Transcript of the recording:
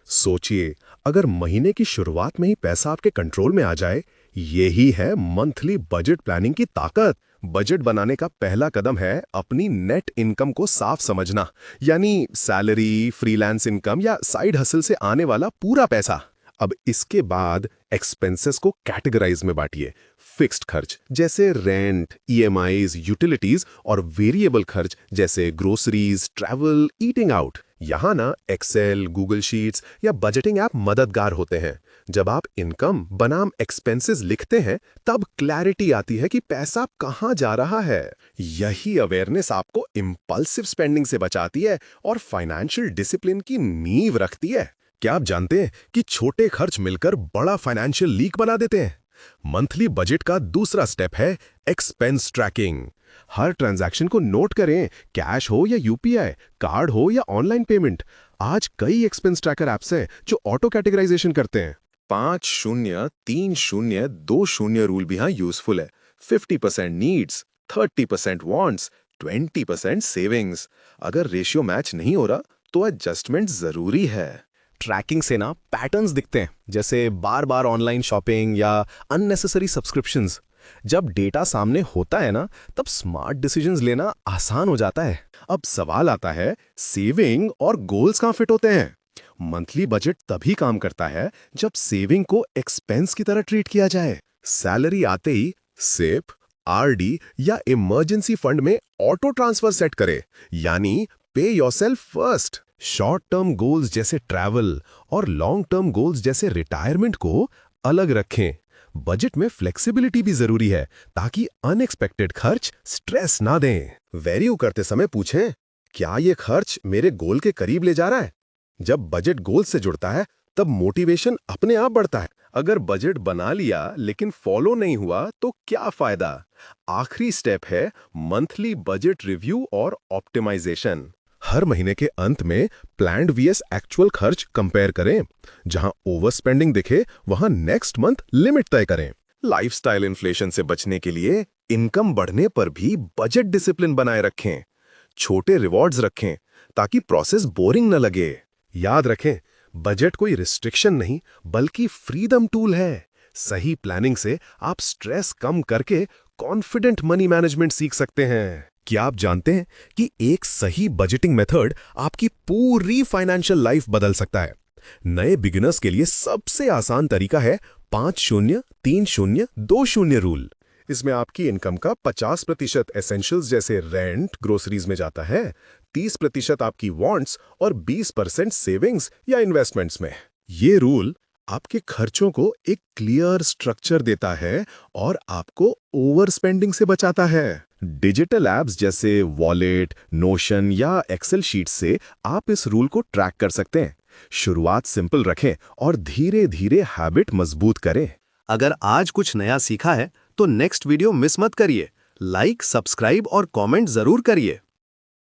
सोचिए, अगर महीने की शुरुआत में ही पैसा आपके कंट्रोल में आ जाए, यही है मंथली बजट प्लानिंग की ताकत। बजट बनाने का पहला कदम है अपनी नेट इनकम को साफ समझना, यानी सैलरी, फ्रीलांस इनकम या साइड हसल से आने वाला पूरा पैसा। अब इसके बाद एक्सपेंसेस को कैटेगराइज में बांटिए। फिक्स्ड खर्च जैसे रेंट, ईएमआईज, यूटिलिटीज और वेरिएबल खर्च जैसे ग्रोसरीज, ट्रैवल, ईटिंग आउट। यहाँ ना एक्सेल, गूगल शीट्स या बजटिंग ऐप मददगार होते हैं। जब आप इनकम बनाम एक्सपेंसेस लिखते हैं, तब क्लैरिटी आती है कि पैसा कहाँ जा रहा है। यही अवेयरनेस आपको इम्पल्सिव स्पेंडिंग से बचाती है और फाइनेंशियल डिसिप्लिन की नींव रखती है। क्या आप जानते हैं कि छोटे खर्च मिलकर बड़ा फाइनेंशियल लीक बना देते हैं? मंथली बजट का दूसरा स्टेप है एक्सपेंस ट्रैकिंग। हर ट्रांजैक्शन को नोट करें, कैश हो या यूपीआई, कार्ड हो या ऑनलाइन पेमेंट। आज कई एक्सपेंस ट्रैकर ऐप्स हैं जो ऑटो कैटेगराइजेशन करते हैं। 5-0-3-0-2-0 रूल भी यहाँ यूजफुल है। 50% नीड्स, 30% वांट्स, 20% सेविंग्स। अगर रेशियो मैच नहीं हो रहा तो एडजस्टमेंट जरूरी है। ट्रैकिंग से ना पैटर्न्स दिखते हैं, जैसे बार बार ऑनलाइन शॉपिंग या अननेसेसरी सब्सक्रिप्शंस। जब डेटा सामने होता है ना, तब स्मार्ट डिसीजंस लेना आसान हो जाता है। अब सवाल आता है, सेविंग और गोल्स कहाँ फिट होते हैं? मंथली बजट तभी काम करता है जब सेविंग को एक्सपेंस की तरह ट्रीट किया जाए। सैलरी आते ही सेप, आरडी या इमरजेंसी फंड में ऑटो ट्रांसफर सेट करें, यानी पे yourself first. Short term goals जैसे ट्रैवल और लॉन्ग टर्म गोल्स जैसे रिटायरमेंट को अलग रखें। बजट में फ्लेक्सिबिलिटी भी जरूरी है ताकि अनएक्सपेक्टेड खर्च स्ट्रेस ना दें। वैल्यू करते समय पूछें, क्या ये खर्च मेरे गोल के करीब ले जा रहा है? जब बजट गोल से जुड़ता है, तब मोटिवेशन अपने आप बढ़ता है। अगर बजट बना लिया लेकिन फॉलो नहीं हुआ तो क्या फायदा? आखिरी स्टेप है मंथली बजट रिव्यू और ऑप्टिमाइजेशन। हर महीने के अंत में प्लान्ड वीएस एक्चुअल खर्च कंपेयर करें। जहां ओवर स्पेंडिंग दिखे, वहां नेक्स्ट मंथ लिमिट तय करें। लाइफस्टाइल इन्फ्लेशन से बचने के लिए इनकम बढ़ने पर भी बजट डिसिप्लिन बनाए रखें। छोटे रिवॉर्ड्स रखें ताकि प्रोसेस बोरिंग न लगे। याद रखें, बजट कोई रिस्ट्रिक्शन नहीं बल्कि फ्रीडम टूल है। सही प्लानिंग से आप स्ट्रेस कम करके कॉन्फिडेंट मनी मैनेजमेंट सीख सकते हैं। क्या आप जानते हैं कि एक सही बजटिंग मेथड आपकी पूरी फाइनेंशियल लाइफ बदल सकता है? नए बिगिनर्स के लिए सबसे आसान तरीका है 5-0-3-0-2-0 रूल। इसमें आपकी इनकम का 50% एसेंशियल्स जैसे रेंट, ग्रोसरीज में जाता है, 30% आपकी वांट्स और 20% सेविंग्स या इन्वेस्टमेंट्स में। ये रूल आपके खर्चों को एक क्लियर स्ट्रक्चर देता है और आपको ओवर स्पेंडिंग से बचाता है। डिजिटल ऐप्स जैसे वॉलेट, नोशन या एक्सेल शीट से आप इस रूल को ट्रैक कर सकते हैं। शुरुआत सिंपल रखें और धीरे धीरे हैबिट मजबूत करें। अगर आज कुछ नया सीखा है तो नेक्स्ट वीडियो मिस मत करिए। लाइक, सब्सक्राइब और कमेंट जरूर करिए।